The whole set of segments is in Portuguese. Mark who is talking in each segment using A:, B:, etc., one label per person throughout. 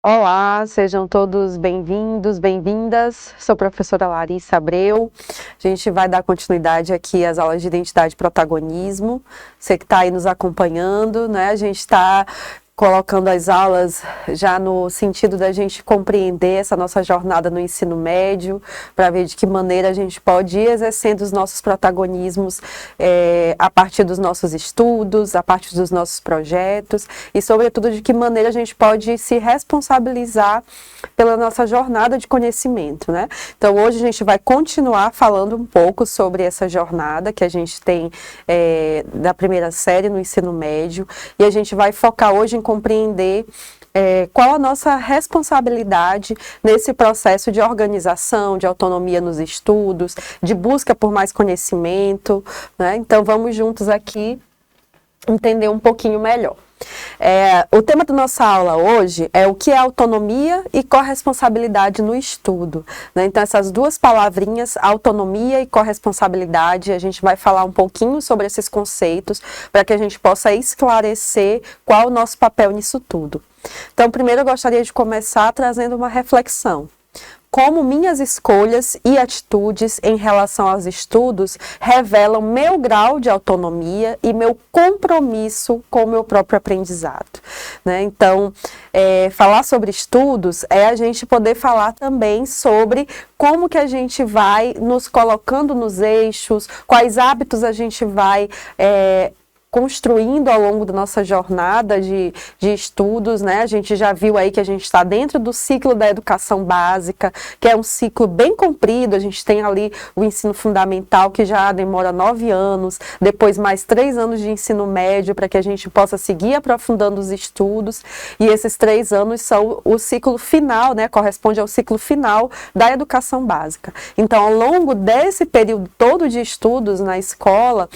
A: Olá, sejam todos bem-vindos, bem-vindas. Sou a professora Larissa Abreu. A gente vai dar continuidade aqui às aulas de identidade e protagonismo. Você que está aí nos acompanhando, né? A gente está colocando as aulas já no sentido da gente compreender essa nossa jornada no ensino médio, para ver de que maneira a gente pode ir exercendo os nossos protagonismos a partir dos nossos estudos, a partir dos nossos projetos e, sobretudo, de que maneira a gente pode se responsabilizar pela nossa jornada de conhecimento, né? Então, hoje a gente vai continuar falando um pouco sobre essa jornada que a gente tem da primeira série no ensino médio, e a gente vai focar hoje em compreender qual a nossa responsabilidade nesse processo de organização, de autonomia nos estudos, de busca por mais conhecimento, né? Então, vamos juntos aqui entender um pouquinho melhor. O tema da nossa aula hoje é o que é autonomia e corresponsabilidade no estudo, né? Então, essas duas palavrinhas, autonomia e corresponsabilidade, a gente vai falar um pouquinho sobre esses conceitos para que a gente possa esclarecer qual é o nosso papel nisso tudo. Então, primeiro eu gostaria de começar trazendo uma reflexão. Como minhas escolhas e atitudes em relação aos estudos revelam meu grau de autonomia e meu compromisso com o meu próprio aprendizado, né? Então, falar sobre estudos é a gente poder falar também sobre como que a gente vai nos colocando nos eixos, quais hábitos a gente vai construindo ao longo da nossa jornada de estudos, né? A gente já viu aí que a gente está dentro do ciclo da educação básica, que é um ciclo bem comprido. A gente tem ali o ensino fundamental, que já demora 9 anos, depois mais 3 anos de ensino médio, para que a gente possa seguir aprofundando os estudos, e esses 3 anos são o ciclo final, né? Corresponde ao ciclo final da educação básica. Então, ao longo desse período todo de estudos na escola,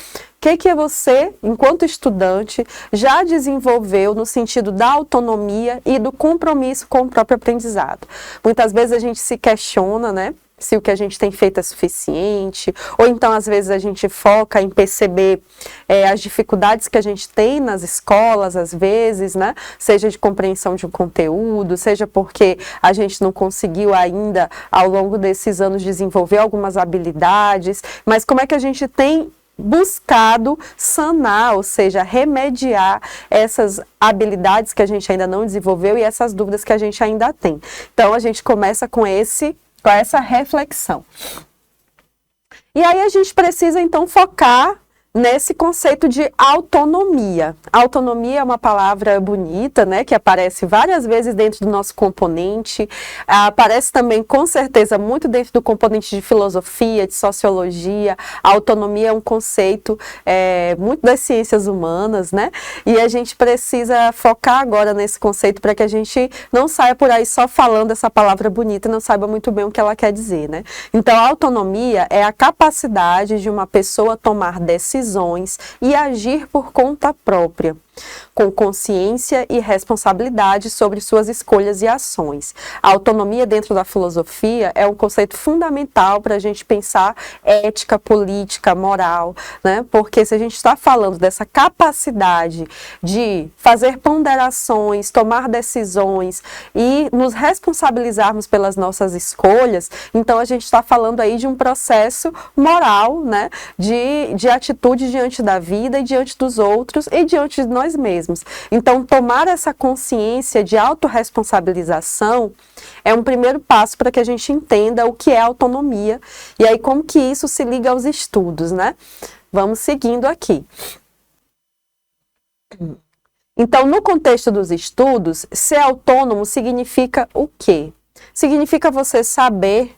A: o que você, enquanto estudante, já desenvolveu no sentido da autonomia e do compromisso com o próprio aprendizado? Muitas vezes a gente se questiona, né, se o que a gente tem feito é suficiente, ou então às vezes a gente foca em perceber as dificuldades que a gente tem nas escolas, às vezes, né, seja de compreensão de um conteúdo, seja porque a gente não conseguiu ainda, ao longo desses anos, desenvolver algumas habilidades, mas como é que a gente tem buscado sanar, ou seja, remediar essas habilidades que a gente ainda não desenvolveu e essas dúvidas que a gente ainda tem. Então, a gente começa com essa reflexão. E aí a gente precisa, então, focar nesse conceito de autonomia. Autonomia é uma palavra bonita, né, que aparece várias vezes dentro do nosso componente, aparece também, com certeza, muito dentro do componente de filosofia, de sociologia. A autonomia é um conceito muito das ciências humanas, né, e a gente precisa focar agora nesse conceito para que a gente não saia por aí só falando essa palavra bonita e não saiba muito bem o que ela quer dizer, né. Então, a autonomia é a capacidade de uma pessoa tomar decisões e agir por conta própria, com consciência e responsabilidade sobre suas escolhas e ações. A autonomia dentro da filosofia é um conceito fundamental para a gente pensar ética, política, moral, né? Porque se a gente está falando dessa capacidade de fazer ponderações, tomar decisões e nos responsabilizarmos pelas nossas escolhas, então a gente está falando aí de um processo moral, né? De atitude diante da vida e diante dos outros e diante de nós mesmos. Então, tomar essa consciência de autorresponsabilização é um primeiro passo para que a gente entenda o que é autonomia e aí como que isso se liga aos estudos, né? Vamos seguindo aqui. Então, no contexto dos estudos, ser autônomo significa o quê? Significa você saber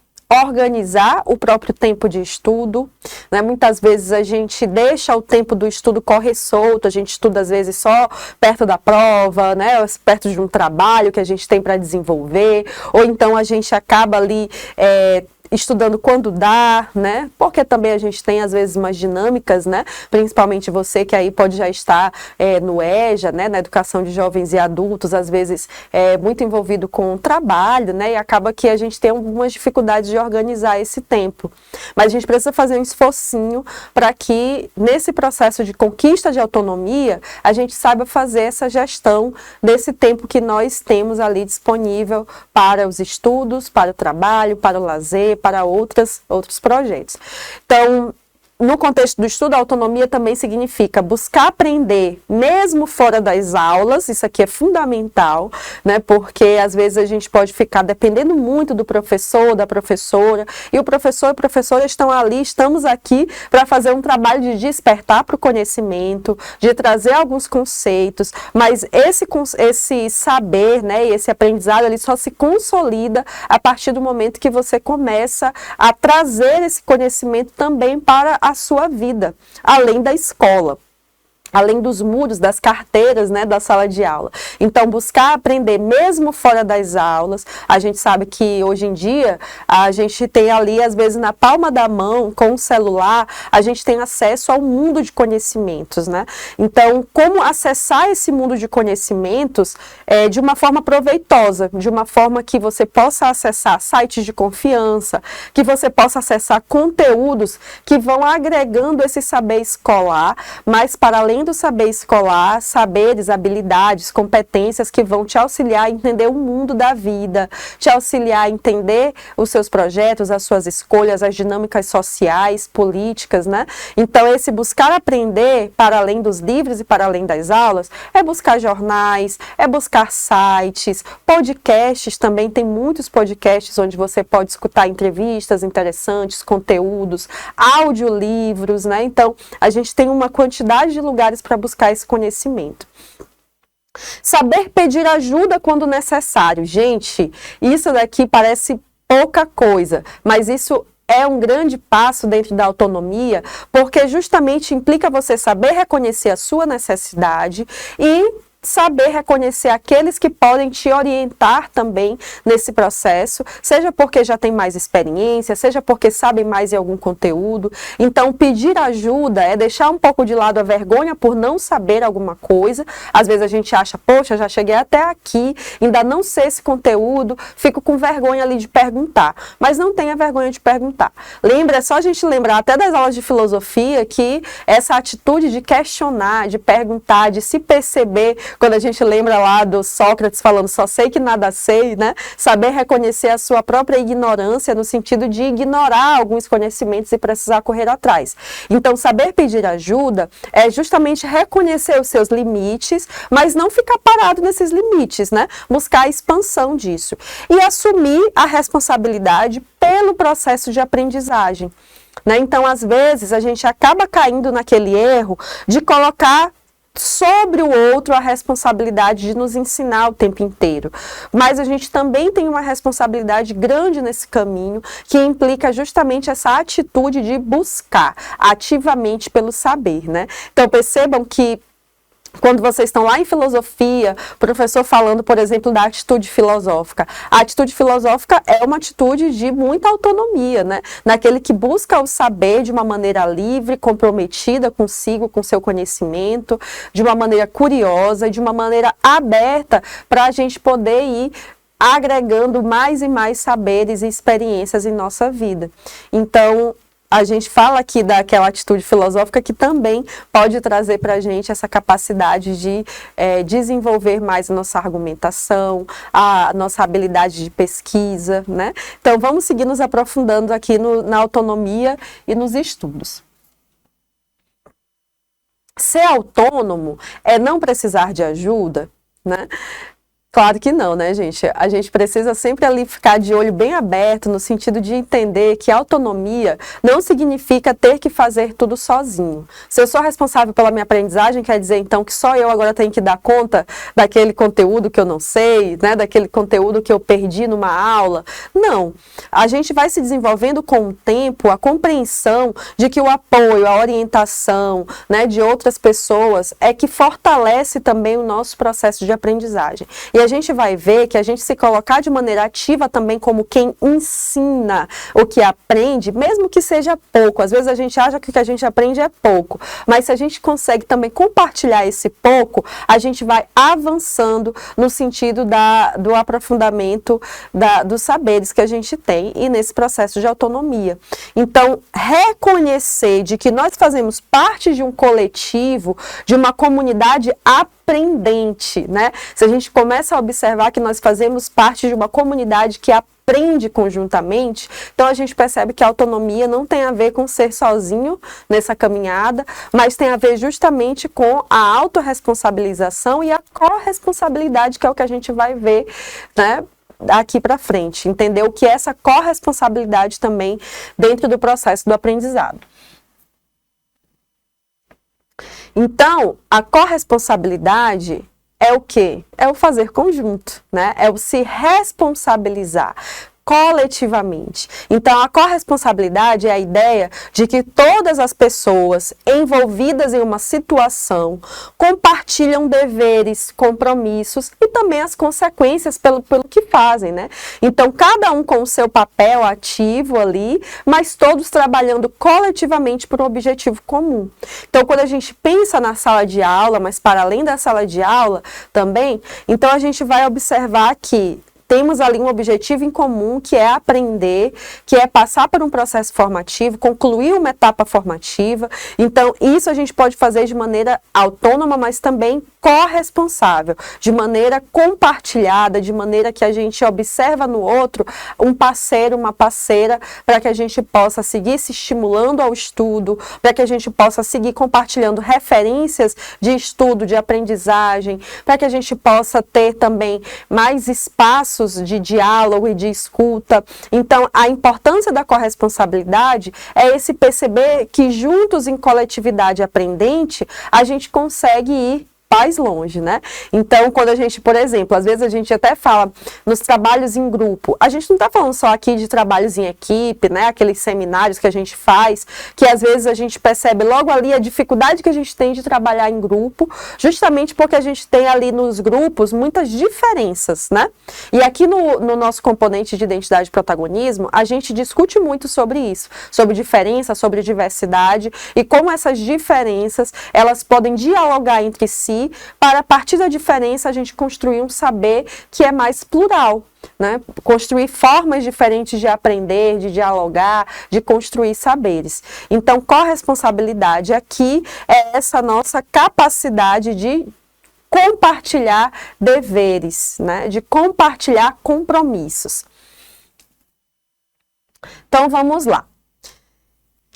A: organizar o próprio tempo de estudo, né? Muitas vezes a gente deixa o tempo do estudo correr solto, a gente estuda às vezes só perto da prova, né? Perto de um trabalho que a gente tem para desenvolver, ou então a gente acaba ali estudando quando dá, né? Porque também a gente tem, às vezes, umas dinâmicas, né? Principalmente você que aí pode já estar no EJA, né? Na educação de jovens e adultos, às vezes muito envolvido com o trabalho, né? E acaba que a gente tem algumas dificuldades de organizar esse tempo. Mas a gente precisa fazer um esforcinho para que, nesse processo de conquista de autonomia, a gente saiba fazer essa gestão desse tempo que nós temos ali disponível para os estudos, para o trabalho, para o lazer, para outros projetos. Então, no contexto do estudo, a autonomia também significa buscar aprender, mesmo fora das aulas. Isso aqui é fundamental, né? Porque às vezes a gente pode ficar dependendo muito do professor, da professora, e o professor e a professora estão ali, estamos aqui para fazer um trabalho de despertar para o conhecimento, de trazer alguns conceitos, mas esse saber, né, e esse aprendizado, ele só se consolida a partir do momento que você começa a trazer esse conhecimento também para a sua vida, além da escola, além dos muros, das carteiras, né, da sala de aula. Então, buscar aprender mesmo fora das aulas. A gente sabe que hoje em dia a gente tem ali, às vezes, na palma da mão, com o celular, a gente tem acesso ao mundo de conhecimentos, né? Então, como acessar esse mundo de conhecimentos de uma forma proveitosa, de uma forma que você possa acessar sites de confiança, que você possa acessar conteúdos que vão agregando esse saber escolar, mas para além do saber escolar, saberes, habilidades, competências que vão te auxiliar a entender o mundo da vida, te auxiliar a entender os seus projetos, as suas escolhas, as dinâmicas sociais, políticas, né? Então, esse buscar aprender para além dos livros e para além das aulas, é buscar jornais, é buscar sites, podcasts também, tem muitos podcasts onde você pode escutar entrevistas interessantes, conteúdos, audiolivros, né? Então, a gente tem uma quantidade de lugares para buscar esse conhecimento. Saber pedir ajuda quando necessário. Gente, isso daqui parece pouca coisa, mas isso é um grande passo dentro da autonomia, porque justamente implica você saber reconhecer a sua necessidade e saber reconhecer aqueles que podem te orientar também nesse processo, seja porque já tem mais experiência, seja porque sabem mais em algum conteúdo. Então, pedir ajuda é deixar um pouco de lado a vergonha por não saber alguma coisa. Às vezes a gente acha, poxa, já cheguei até aqui, ainda não sei esse conteúdo, fico com vergonha ali de perguntar. Mas não tenha vergonha de perguntar. Lembra, é só a gente lembrar até das aulas de filosofia que essa atitude de questionar, de perguntar, de se perceber, quando a gente lembra lá do Sócrates falando só sei que nada sei, né? Saber reconhecer a sua própria ignorância no sentido de ignorar alguns conhecimentos e precisar correr atrás. Então, saber pedir ajuda é justamente reconhecer os seus limites, mas não ficar parado nesses limites, né? Buscar a expansão disso. E assumir a responsabilidade pelo processo de aprendizagem, né? Então, às vezes, a gente acaba caindo naquele erro de colocar sobre o outro a responsabilidade de nos ensinar o tempo inteiro. Mas a gente também tem uma responsabilidade grande nesse caminho, que implica justamente essa atitude de buscar ativamente pelo saber, né? Então percebam que quando vocês estão lá em filosofia, o professor falando, por exemplo, da atitude filosófica. A atitude filosófica é uma atitude de muita autonomia, né? Naquele que busca o saber de uma maneira livre, comprometida consigo, com seu conhecimento, de uma maneira curiosa, de uma maneira aberta, para a gente poder ir agregando mais e mais saberes e experiências em nossa vida. Então, a gente fala aqui daquela atitude filosófica que também pode trazer para a gente essa capacidade de desenvolver mais a nossa argumentação, a nossa habilidade de pesquisa, né? Então, vamos seguir nos aprofundando aqui na autonomia e nos estudos. Ser autônomo é não precisar de ajuda, né? Claro que não, né, gente? A gente precisa sempre ali ficar de olho bem aberto, no sentido de entender que autonomia não significa ter que fazer tudo sozinho. Se eu sou responsável pela minha aprendizagem, quer dizer, então, que só eu agora tenho que dar conta daquele conteúdo que eu não sei, né, daquele conteúdo que eu perdi numa aula. Não. A gente vai se desenvolvendo com o tempo a compreensão de que o apoio, a orientação, né, de outras pessoas é que fortalece também o nosso processo de aprendizagem. E a gente vai ver que a gente se colocar de maneira ativa também como quem ensina o que aprende, mesmo que seja pouco. Às vezes a gente acha que o que a gente aprende é pouco, mas se a gente consegue também compartilhar esse pouco, a gente vai avançando no sentido do aprofundamento dos saberes que a gente tem e nesse processo de autonomia. Então, reconhecer de que nós fazemos parte de um coletivo, de uma comunidade aprendente, né? Se a gente começa a observar que nós fazemos parte de uma comunidade que aprende conjuntamente, então a gente percebe que a autonomia não tem a ver com ser sozinho nessa caminhada, mas tem a ver justamente com a autorresponsabilização e a corresponsabilidade, que é o que a gente vai ver, né, daqui para frente. Entender o que é essa corresponsabilidade também dentro do processo do aprendizado. Então, a corresponsabilidade é o quê? É o fazer conjunto, né? É o se responsabilizar coletivamente. Então, a corresponsabilidade é a ideia de que todas as pessoas envolvidas em uma situação compartilham deveres, compromissos e também as consequências pelo que fazem, né? Então, cada um com o seu papel ativo ali, mas todos trabalhando coletivamente por um objetivo comum. Então, quando a gente pensa na sala de aula, mas para além da sala de aula também, então a gente vai observar que temos ali um objetivo em comum, que é aprender, que é passar por um processo formativo, concluir uma etapa formativa. Então, isso a gente pode fazer de maneira autônoma, mas também corresponsável, de maneira compartilhada, de maneira que a gente observa no outro um parceiro, uma parceira, para que a gente possa seguir se estimulando ao estudo, para que a gente possa seguir compartilhando referências de estudo, de aprendizagem, para que a gente possa ter também mais espaços de diálogo e de escuta. Então, a importância da corresponsabilidade é esse perceber que juntos em coletividade aprendente, a gente consegue ir mais longe, né? Então, quando a gente, por exemplo, às vezes a gente até fala nos trabalhos em grupo, a gente não está falando só aqui de trabalhos em equipe, né? Aqueles seminários que a gente faz, que às vezes a gente percebe logo ali a dificuldade que a gente tem de trabalhar em grupo, justamente porque a gente tem ali nos grupos muitas diferenças, né? E aqui no nosso componente de identidade e protagonismo, a gente discute muito sobre isso, sobre diferença, sobre diversidade e como essas diferenças, elas podem dialogar entre si, para a partir da diferença a gente construir um saber que é mais plural, né? Construir formas diferentes de aprender, de dialogar, de construir saberes. Então, corresponsabilidade aqui é essa nossa capacidade de compartilhar deveres, né? De compartilhar compromissos. Então, vamos lá.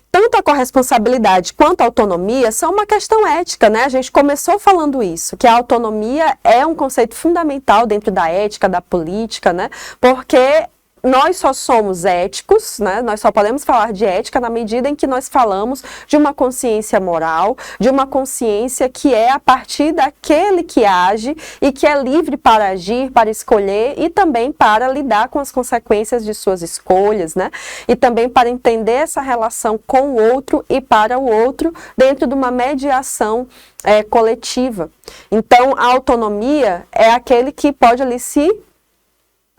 A: Tanto a corresponsabilidade quanto a autonomia são uma questão ética, né? A gente começou falando isso, que a autonomia é um conceito fundamental dentro da ética, da política, né? Porque nós só somos éticos, né? Nós só podemos falar de ética na medida em que nós falamos de uma consciência moral, de uma consciência que é a partir daquele que age e que é livre para agir, para escolher e também para lidar com as consequências de suas escolhas, né? E também para entender essa relação com o outro e para o outro dentro de uma mediação coletiva. Então, a autonomia é aquele que pode ali se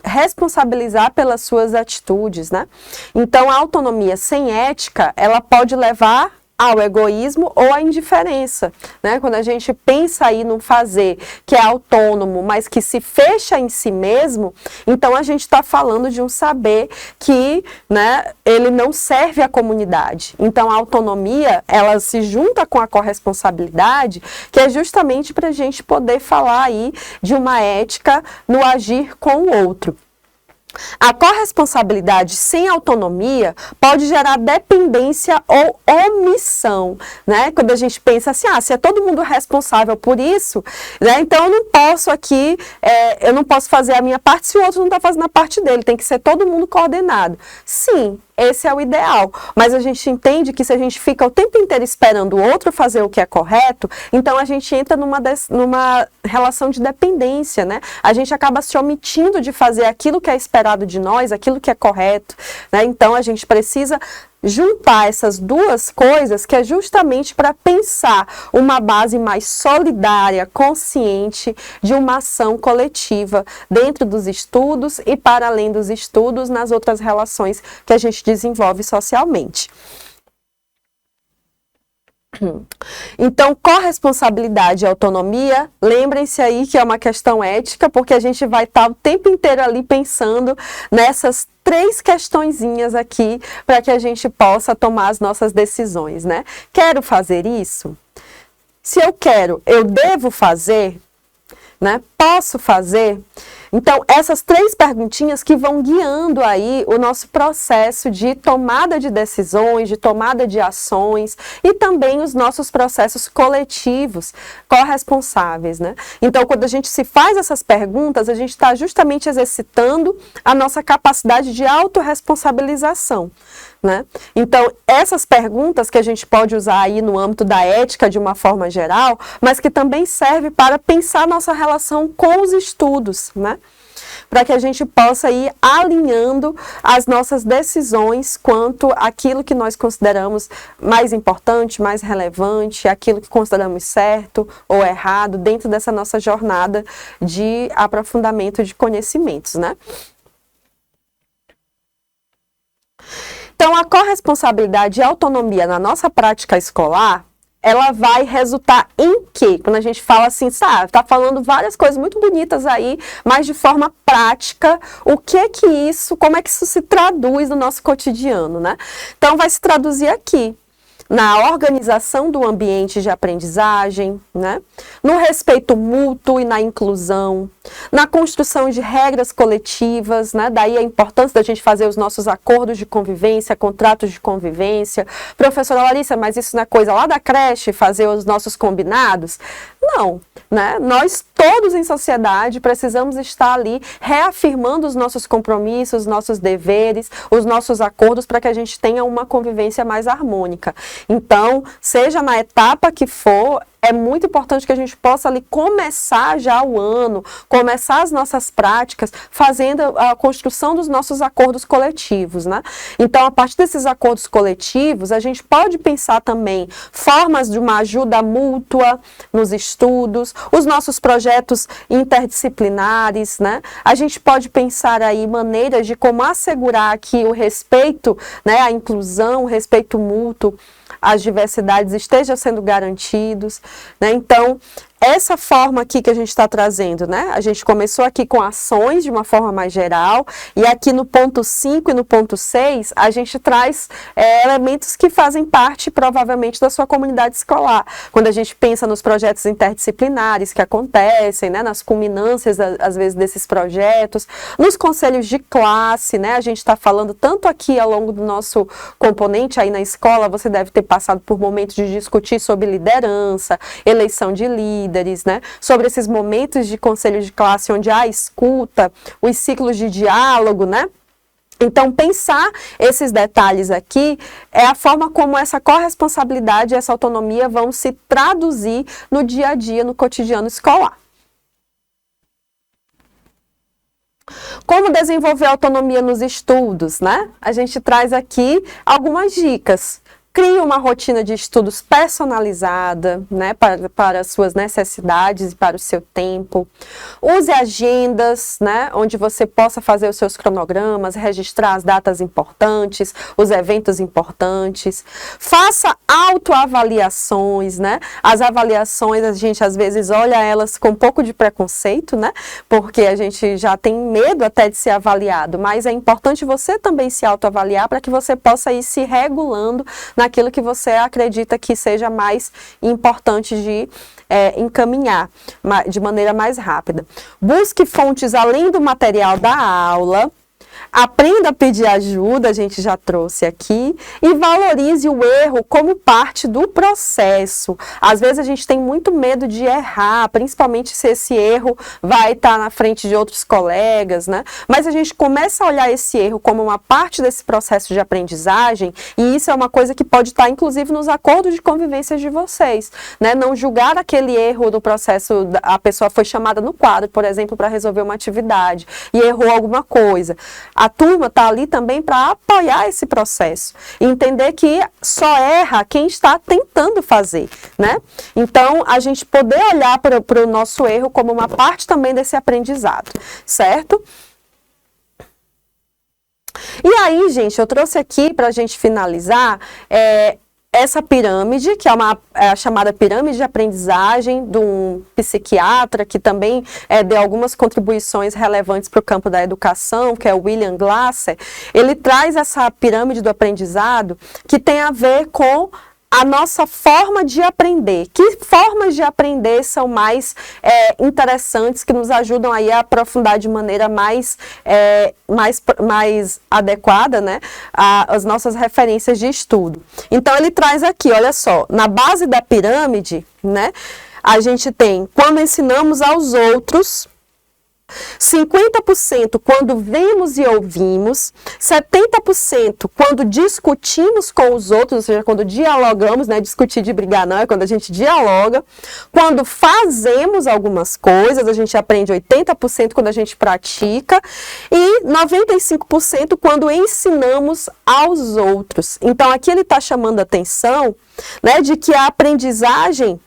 A: responsabilizar pelas suas atitudes, né? Então, a autonomia sem ética, ela pode levar ao egoísmo ou à indiferença, né? Quando a gente pensa aí num fazer que é autônomo, mas que se fecha em si mesmo, então a gente está falando de um saber que, né, ele não serve à comunidade. Então a autonomia, ela se junta com a corresponsabilidade, que é justamente para a gente poder falar aí de uma ética no agir com o outro. A corresponsabilidade sem autonomia pode gerar dependência ou omissão, né? Quando a gente pensa assim, se é todo mundo responsável por isso, né? Então eu não posso aqui, eu não posso fazer a minha parte se o outro não está fazendo a parte dele, tem que ser todo mundo coordenado. Sim, esse é o ideal, mas a gente entende que se a gente fica o tempo inteiro esperando o outro fazer o que é correto, então a gente entra numa relação de dependência, né? A gente acaba se omitindo de fazer aquilo que é esperado de nós, aquilo que é correto, né? Então a gente precisa juntar essas duas coisas, que é justamente para pensar uma base mais solidária, consciente de uma ação coletiva dentro dos estudos e para além dos estudos nas outras relações que a gente desenvolve socialmente. Então, corresponsabilidade e autonomia, lembrem-se aí que é uma questão ética, porque a gente vai estar o tempo inteiro ali pensando nessas 3 questõezinhas aqui para que a gente possa tomar as nossas decisões, né? Quero fazer isso? Se eu quero, eu devo fazer? Né? Posso fazer? Então, essas 3 perguntinhas que vão guiando aí o nosso processo de tomada de decisões, de tomada de ações e também os nossos processos coletivos corresponsáveis, né? Então, quando a gente se faz essas perguntas, a gente está justamente exercitando a nossa capacidade de autorresponsabilização. Né? Então, essas perguntas que a gente pode usar aí no âmbito da ética de uma forma geral, mas que também serve para pensar nossa relação com os estudos, né? Para que a gente possa ir alinhando as nossas decisões quanto àquilo que nós consideramos mais importante, mais relevante, aquilo que consideramos certo ou errado dentro dessa nossa jornada de aprofundamento de conhecimentos, né? Então, a corresponsabilidade e autonomia na nossa prática escolar, ela vai resultar em quê? Quando a gente fala assim, sabe, tá falando várias coisas muito bonitas aí, mas de forma prática, como é que isso se traduz no nosso cotidiano, né? Então, vai se traduzir aqui, na organização do ambiente de aprendizagem, né? No respeito mútuo e na inclusão, na construção de regras coletivas, né? Daí a importância da gente fazer os nossos acordos de convivência, contratos de convivência. Professora Larissa, mas isso não é coisa lá da creche, fazer os nossos combinados? Não, né? Nós todos em sociedade precisamos estar ali reafirmando os nossos compromissos, os nossos deveres, os nossos acordos para que a gente tenha uma convivência mais harmônica. Então, seja na etapa que for, é muito importante que a gente possa ali começar já o ano, começar as nossas práticas, fazendo a construção dos nossos acordos coletivos, né? Então, a partir desses acordos coletivos, a gente pode pensar também formas de uma ajuda mútua nos estudos, os nossos projetos interdisciplinares, né? A gente pode pensar aí maneiras de como assegurar que o respeito, né, a inclusão, o respeito mútuo, as diversidades estejam sendo garantidos, né? Então, essa forma aqui que a gente está trazendo, né? A gente começou aqui com ações de uma forma mais geral, e aqui no ponto 5 e no ponto 6, a gente traz elementos que fazem parte, provavelmente, da sua comunidade escolar. Quando a gente pensa nos projetos interdisciplinares que acontecem, né? Nas culminâncias, às vezes, desses projetos, nos conselhos de classe, né? A gente está falando tanto aqui ao longo do nosso componente aí na escola, você deve ter passado por momentos de discutir sobre liderança, eleição de líderes, né? Sobre esses momentos de conselho de classe onde há escuta, os ciclos de diálogo, né? Então, pensar esses detalhes aqui é a forma como essa corresponsabilidade e essa autonomia vão se traduzir no dia a dia, no cotidiano escolar. Como desenvolver autonomia nos estudos, né? A gente traz aqui algumas dicas. Crie uma rotina de estudos personalizada, né, para as suas necessidades e para o seu tempo. Use agendas, né, onde você possa fazer os seus cronogramas, registrar as datas importantes, os eventos importantes. Faça autoavaliações, né? As avaliações, a gente às vezes olha elas com um pouco de preconceito, né? Porque a gente já tem medo até de ser avaliado, mas é importante você também se autoavaliar para que você possa ir se regulando naquilo que você acredita que seja mais importante de encaminhar de maneira mais rápida. Busque fontes além do material da aula. Aprenda a pedir ajuda, a gente já trouxe aqui, e valorize o erro como parte do processo. Às vezes a gente tem muito medo de errar, principalmente se esse erro vai estar na frente de outros colegas, né? Mas a gente começa a olhar esse erro como uma parte desse processo de aprendizagem, e isso é uma coisa que pode estar, inclusive, nos acordos de convivência de vocês, né? Não julgar aquele erro do processo, a pessoa foi chamada no quadro, por exemplo, para resolver uma atividade, e errou alguma coisa. a turma está ali também para apoiar esse processo. E entender que só erra quem está tentando fazer, né? Então, a gente poder olhar para o nosso erro como uma parte também desse aprendizado, certo? E aí, gente, eu trouxe aqui para a gente finalizar essa pirâmide, que é a chamada pirâmide de aprendizagem de um psiquiatra que também deu algumas contribuições relevantes para o campo da educação, que é o William Glasser. Ele traz essa pirâmide do aprendizado que tem a ver com a nossa forma de aprender. Que formas de aprender são mais interessantes, que nos ajudam aí a aprofundar de maneira mais adequada, né, as nossas referências de estudo. Então, ele traz aqui, olha só, na base da pirâmide, né, a gente tem quando ensinamos aos outros, 50% quando vemos e ouvimos, 70% quando discutimos com os outros, ou seja, quando dialogamos, né? Discutir de brigar não, é quando a gente dialoga. Quando fazemos algumas coisas, a gente aprende 80% quando a gente pratica e 95% quando ensinamos aos outros. Então, aqui ele está chamando a atenção, né, de que a aprendizagem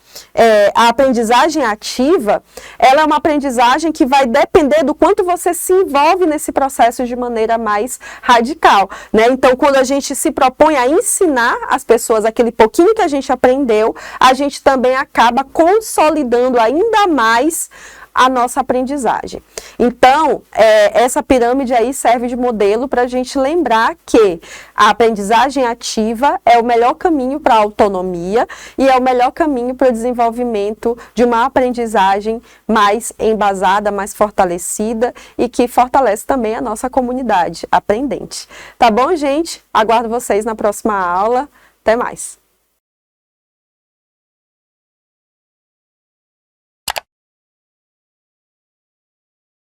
A: ativa, ela é uma aprendizagem que vai depender do quanto você se envolve nesse processo de maneira mais radical, né? Então, quando a gente se propõe a ensinar as pessoas aquele pouquinho que a gente aprendeu, a gente também acaba consolidando ainda mais a nossa aprendizagem. Então, essa pirâmide aí serve de modelo para a gente lembrar que a aprendizagem ativa é o melhor caminho para a autonomia e é o melhor caminho para o desenvolvimento de uma aprendizagem mais embasada, mais fortalecida e que fortalece também a nossa comunidade aprendente. Tá bom, gente? Aguardo vocês na próxima aula. Até mais!